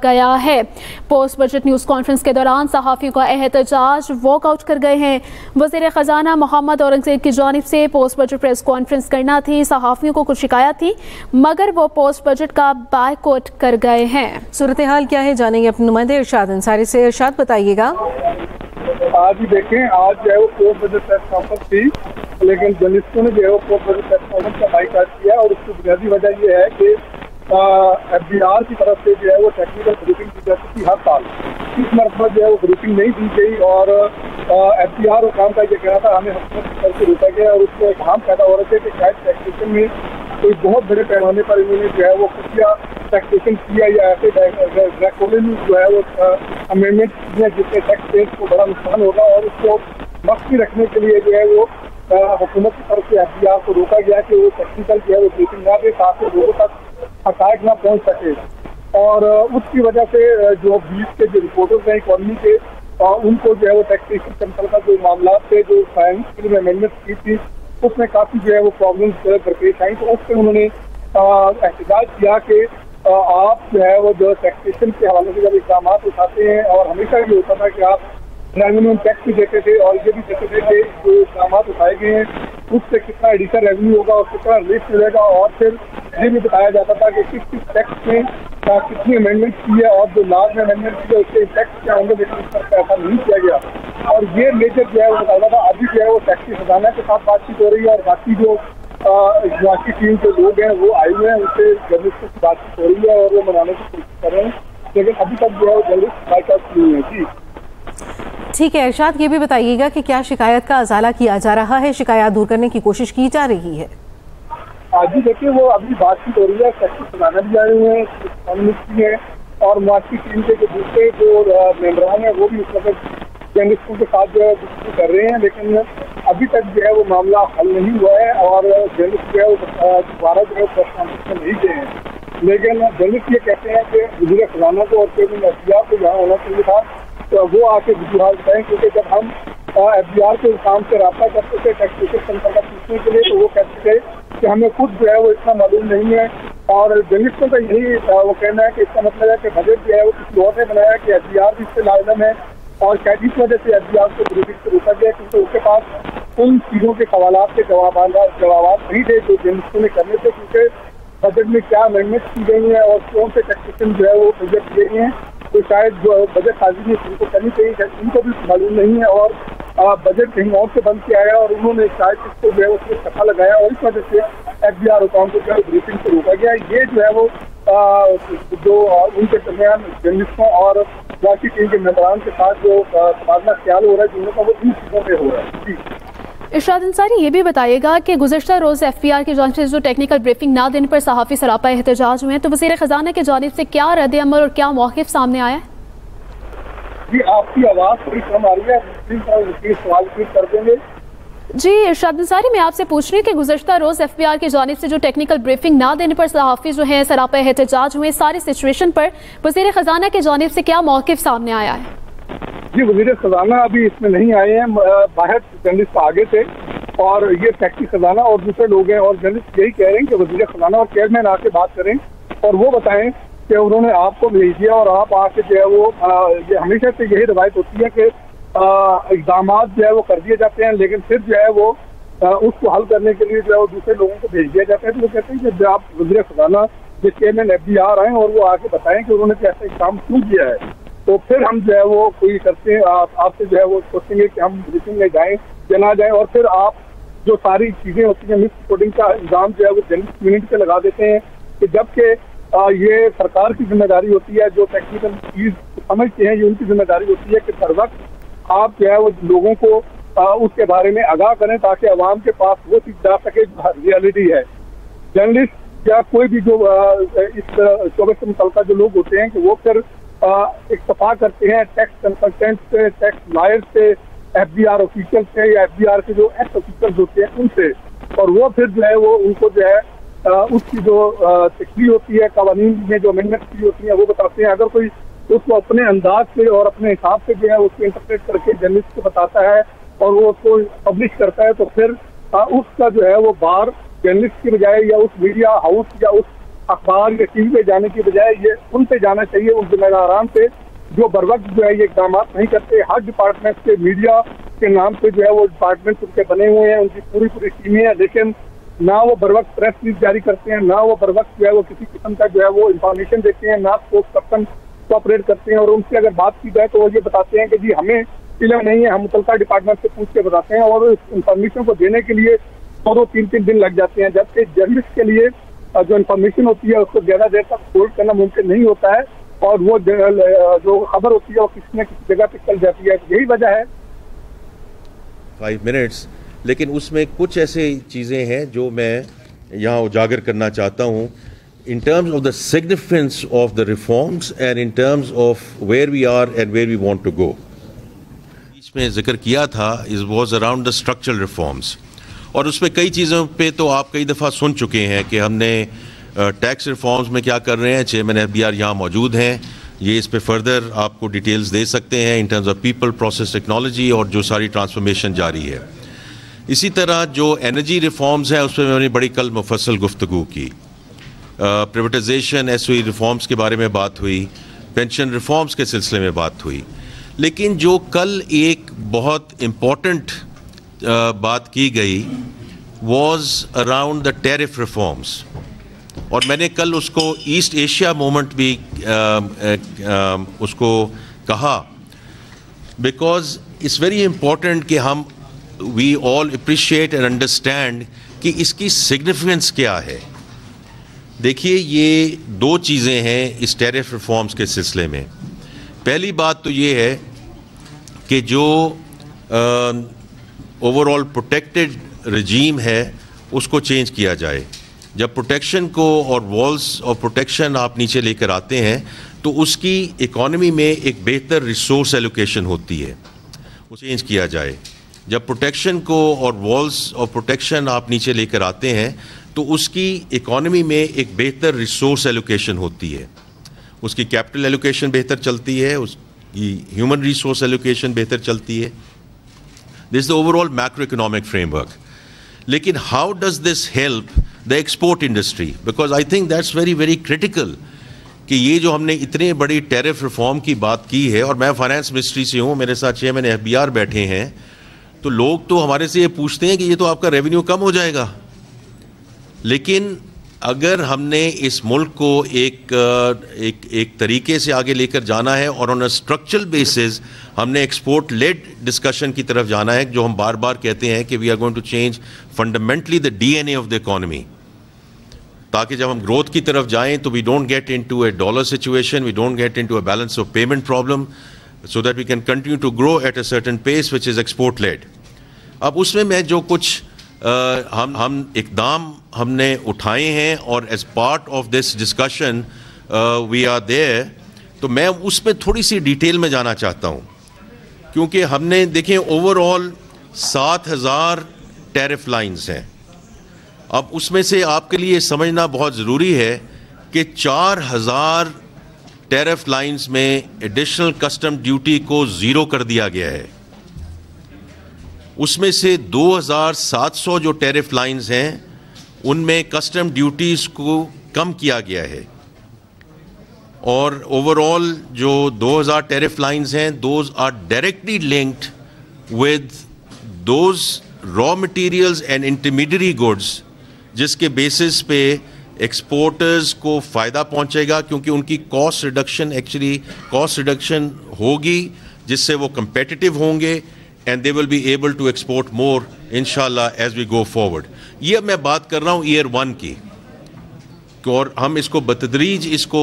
गया है। Post budget news conference के दौरान सहाफ़ियों का एहतजाज वॉकआउट कर गए हैं। वज़ीर ख़जाना मोहम्मद औरंगज़ेब की जानिब से पोस्ट बजट प्रेस कॉन्फ्रेंस करना थी, सहाफ़ियों को कुछ शिकायत थी मगर वो पोस्ट बजट का बायकॉट कर गए हैं। सूरत हाल क्या है जानेंगे अपने नुमाइंदे इरशाद अंसारी से। इरशाद बताइएगा। आज ही देखें, आज जो है वो पोस्ट बजट प्रेस कॉन्फ्रेंस थी लेकिन जर्नलिस्टों ने जो है वो पोस्ट बजट प्रेस कॉन्फ्रेंस का बाइकआउट किया और उसकी बुनियादी वजह ये है कि FBR की तरफ से जो है वो टेक्निकल ब्रीफिंग की जाती थी हर साल। इस मरतबा जो है वो ब्रीफिंग नहीं दी गई और FBR हुकाम का ये कहना था हमें हुकूमत की तरफ से रोका गया और उसमें एक हम पैदा हो रहे थे कि शायद टैक्सेशन में कोई बहुत बड़े पैमाने पर इन्होंने जो है वो खुफिया टैक्सेशन किया या ऐसे ड्रैकोनियन जो है वो अमेंडमेंट किए जिससे टैक्स पेयर्स को बड़ा नुकसान होगा और उसको मख्फी रखने के लिए जो है वो हुकूमत की तरफ से FBR को रोका गया कि वो टेक्निकल जो है वो ब्रीफिंग ना दे ताकि लोगों तक हक़ाइक़ ना पहुँच सके। और उसकी वजह से जो बीच के जो रिपोर्टर्स हैं इकॉनमी के उनको जो है वो टैक्सेशन कंट्रोल का जो मामला थे जो फाइनेंस में अमेंडमेंट की थी उसमें काफ़ी जो है वो प्रॉब्लम्स दरपेश आई। तो उससे उन्होंने एहतजाज किया कि आप जो है वो जो टैक्सेशन के हवाले से जब इक़दाम उठाते हैं और हमेशा ये होता था कि आप रेवेन्यू टैक्स भी देते थे और ये भी देते थे कि जो इक़दाम उठाए गए हैं उससे कितना एडिशनल रेवेन्यू होगा और कितना रिलीफ मिलेगा और फिर ये भी बताया जाता था कि किस टैक्स में कितनी अमेंडमेंट की है और जो लास्ट में अमेंडमेंट की है उसके टैक्स क्या होंगे, लेकिन इस पर ऐसा नहीं किया गया। और ये मेजर जो है वो बताया था। अभी जो है वो टैक्सी खजाना के साथ बातचीत हो रही है और बाकी जो बाकी टीम के लोग हैं वो आए हुए हैं, उनसे जर्नलिस्टों की बातचीत हो रही है और वो मनाने की कोशिश कर रहे हैं लेकिन अभी तक जो है वो जर्नलिस्ट बाइकआउट नहीं है। जी ठीक है इरशाद, ये भी बताइएगा कि क्या शिकायत का अजाला किया जा रहा है, शिकायत दूर करने की कोशिश की जा रही है? आज ही देखिए वो अभी बातचीत हो रही है, टैक्सी खजाना भी आए हुए हैं, इकोनॉमिस्ट भी हैं और मार्की टीम के जो दूसरे जो मेंबरान हैं वो भी इस वक्त जर्नलिस्टों के साथ जो है डिस्कस कर रहे हैं लेकिन अभी तक जो है वो मामला हल नहीं हुआ है और जर्नलिस्ट जो है वो दोबारा जो है प्रेस कॉन्फ्रेंस में नहीं गए हैं। लेकिन जर्नलिस्ट ये कहते हैं कि वज़ीर ख़जाना को और चेयरमैन FBR को जहाँ होना चाहिए था तो वो आके वजूहात बताएं क्योंकि जब हम FBR के काम से रब्ता करते थे टैक्सेशन सेंटर का पूछने के लिए तो वो कहते थे कि हमें खुद जो है वो इतना मालूम नहीं है और जर्नलिस्टों का यही वो कहना है कि इसका मतलब है कि बजट जो है वो किसी और ने बनाया कि FBR भी इससे लाजम है और शायद इस वजह से FBR को ब्रीफिंग से रोका गया क्योंकि उसके पास उन चीज़ों के सवालात के जवाब नहीं थे जो जर्नलिस्टों ने करने थे क्योंकि बजट में क्या अमेंडमेंट की गई है और कौन से टैक्सेशन जो है वो बजट किए गए हैं तो शायद जो बजट हाजिर में उनको करनी चाहिए, शायद उनको भी मालूम नहीं है और बजट कहीं और से बंद किया है और उन्होंने शायद इसको जो है उसमें छक्का लगाया और इस वजह से FBR हुकाम को जो है ब्रीफिंग से रोका गया। ये जो है वो जो उनके दरमियान जर्नलिस्टों और बाकी टीम के मेंबरान के साथ जो तबादला ख्याल हो रहा है जिनका वो इन चीज़ों पर हो रहा है। जी इरशाद अंसारी, ये भी बताइएगा कि गुज़श्ता रोज़ FBR की जानिब से जो टेक्निकल ब्रीफिंग ना देने पर सहाफ़ी सरापा एहतजाज हुए हैं तो वज़ीर ख़जाना की जानिब से क्या रद्द अमल और क्या मौक़िफ़ सामने आया है? जी आपकी आवाज़ थोड़ी कम आ रही है, सवाल कर देंगे। जी इरशाद अंसारी, मैं आपसे पूछ रही हूँ कि गुज़श्ता रोज़ FBR की जानिब से जो टेक्निकल ब्रीफिंग ना देने पर सहाफ़ी जो है सरापा एहतजाज हुए, सारी सिचुएशन पर वज़ीर ख़जाना की जानिब से क्या मौक़िफ़ सामने आया है? जी वज़ीर ख़जाना अभी इसमें नहीं आए हैं, बाहर जर्नलिस्ट आगे थे और ये टैक्सी खजाना और दूसरे लोग हैं और जर्नलिस्ट यही कह रहे हैं कि वज़ीर ख़जाना और चेयरमैन आके बात करें और वो बताएं कि उन्होंने आपको भेज दिया और आप आके जो है वो ये हमेशा से यही रवायत होती है कि इक़दाम जो है वो कर दिए जाते हैं लेकिन फिर जो है वो उसको हल करने के लिए जो है वो दूसरे लोगों को भेज दिया जाता है। तो वो कहते हैं कि आप वज़ीर ख़जाना जो चेयरमैन FBR आए और वो आके बताएं कि उन्होंने कैसे काम क्यों किया है तो फिर हम जो है वो कोई करते हैं आपसे जो है वो सोचेंगे कि हम ब्रीफिंग में जाएं या ना जाएं और फिर आप जो सारी चीज़ें होती हैं मिस रिपोर्टिंग का इल्ज़ाम जो है वो जर्नलिस्ट कम्युनिटी पे लगा देते हैं कि जबकि ये सरकार की जिम्मेदारी होती है, जो टेक्निकल चीज़ समझते हैं ये उनकी जिम्मेदारी होती है कि हर वक्त आप जो है वो लोगों को उसके बारे में आगाह करें ताकि आवाम के पास वो चीज़ जा सके जो रियलिटी है। जर्नलिस्ट या कोई भी जो इस शोबे से मुतल्लिक़ जो लोग होते हैं कि वो फिर इत्तफाक करते हैं टैक्स कंसल्टेंट से, टैक्स लॉयर से, FBR ऑफिशियल से या FBR के जो एक्स ऑफिसर्स होते हैं उनसे और वो फिर जो है वो उनको जो है उसकी जो तकरीर होती है कवानीन में जो अमेंडमेंट की होती है वो बताते हैं। अगर कोई उसको अपने अंदाज से और अपने हिसाब से जो है उसको इंटरप्रेट करके जर्नलिस्ट को बताता है और वो उसको पब्लिश करता है तो फिर उसका जो है वो बार जर्नलिस्ट की बजाय या उस मीडिया हाउस या उस अखबार या टीवी पे जाने की बजाय ये उन पे जाना चाहिए, उन जिम्मेदारान पे जो बर वक्त जो है ये इकदाम नहीं करते। हर डिपार्टमेंट के मीडिया के नाम पे जो है वो डिपार्टमेंट उनके बने हुए हैं, उनकी पूरी टीमें हैं, लेकिन ना वो बर वक्त प्रेस रिलीज जारी करते हैं, ना वो बर वक्त जो है वो किसी किस्म का जो है वो इंफॉर्मेशन देते हैं, ना स्पोक्स पर्सन कोऑपरेट करते हैं। और उनसे अगर बात की जाए तो वो ये बताते हैं कि जी हमें इल्म नहीं है, हम मुतल्लिका डिपार्टमेंट से पूछ के बताते हैं, और इस इंफॉर्मेशन को देने के लिए 2-3 दिन लग जाते हैं। जबकि जर्नलिस्ट के लिए जो इन्फॉर्मेशन होती है उसको ज़्यादा देर तक होल्ड करना मुमकिन नहीं होता है, और वो जो खबर होती है वो किसी न किसी जगह पे चल जाती है। यही वजह है 5 मिनट्स, लेकिन उसमें कुछ ऐसे चीज़ें हैं जो मैं यहाँ उजागर करना चाहता हूँ in terms of the significance of the reforms and in terms of where we are and where we want to go. बीच में जिक्र किया था is was around the structural reforms, और उसमें कई चीज़ों पे तो आप कई दफ़ा सुन चुके हैं कि हमने टैक्स रिफॉर्म्स में क्या कर रहे हैं। चेयरमैन FBR यहाँ मौजूद हैं, ये इस पे फर्दर आपको डिटेल्स दे सकते हैं in terms of people, process, technology और जो सारी ट्रांसफॉर्मेशन जारी है। इसी तरह जो एनर्जी रिफॉर्म्स हैं उस पर मैंने बड़ी कल मुफस्सल गुफ्तगू की। प्राइवेटाइजेशन, SOE रिफॉर्म्स के बारे में बात हुई, पेंशन रिफॉर्म्स के सिलसिले में बात हुई। लेकिन जो कल एक बहुत इम्पॉर्टेंट बात की गई was around the tariff reforms, और मैंने कल उसको ईस्ट एशिया मूवमेंट भी उसको कहा, बिकॉज इट्स वेरी इम्पॉर्टेंट कि हम we all appreciate and understand कि इसकी सिग्निफिकेंस क्या है। देखिए, ये 2 चीज़ें हैं इस टैरिफ रिफॉर्म्स के सिलसिले में। पहली बात तो ये है कि जो ओवरऑल प्रोटेक्टेड रजीम है उसको चेंज किया जाए। जब प्रोटेक्शन को और वॉल्स ऑफ प्रोटेक्शन आप नीचे लेकर आते हैं तो उसकी इकॉनमी में एक बेहतर रिसोर्स एलोकेशन होती है, वो चेंज किया जाए। जब प्रोटेक्शन को और वॉल्स ऑफ प्रोटेक्शन आप नीचे लेकर आते हैं तो उसकी इकॉनमी में एक बेहतर रिसोर्स एलोकेशन होती है, उसकी कैपिटल एलोकेशन बेहतर चलती है, उसकी ह्यूमन रिसोर्स एलोकेशन बेहतर चलती है। This is the overall macro economic framework. लेकिन how does this help the export industry, because I think that's very very critical कि ये जो हमने इतने बड़ी टैरिफ रिफॉर्म की बात की है, और मैं फाइनेंस मिनिस्ट्री से हूँ, मेरे साथ चेयरमैन FBR बैठे हैं, तो लोग तो हमारे से ये पूछते हैं कि ये तो आपका रेवेन्यू कम हो जाएगा। लेकिन अगर हमने इस मुल्क को एक तरीके से आगे लेकर जाना है और ऑन अ स्ट्रक्चरल बेसिस हमने एक्सपोर्ट लेड डिस्कशन की तरफ जाना है, जो हम बार बार कहते हैं कि we are going to change fundamentally the DNA of the economy, ताकि जब हम ग्रोथ की तरफ जाएं तो we don't get into a dollar situation, we don't get into a balance of payment problem, so that we can continue to grow at a certain pace which is export led. अब उसमें मैं जो कुछ हम इकदाम हमने उठाए हैं और as part of this discussion we are there, तो मैं उसमें थोड़ी सी डिटेल में जाना चाहता हूँ, क्योंकि हमने देखें ओवरऑल 7,000 टैरिफ लाइंस हैं। अब उसमें से आपके लिए समझना बहुत ज़रूरी है कि 4,000 टैरिफ लाइंस में एडिशनल कस्टम ड्यूटी को ज़ीरो कर दिया गया है। उसमें से 2,700 जो टैरिफ लाइंस हैं उनमें कस्टम ड्यूटीज़ को कम किया गया है, और ओवरऑल जो 2,000 टैरिफ लाइंस हैं those are directly linked with those raw materials and intermediate goods जिसके बेसिस पे एक्सपोर्टर्स को फ़ायदा पहुंचेगा, क्योंकि उनकी कॉस्ट रिडक्शन होगी जिससे वो competitive होंगे and they will be able to export more इंशाल्लाह as we go forward। ये अब मैं बात कर रहा हूँ ईयर 1 की, और हम इसको बतदरीज इसको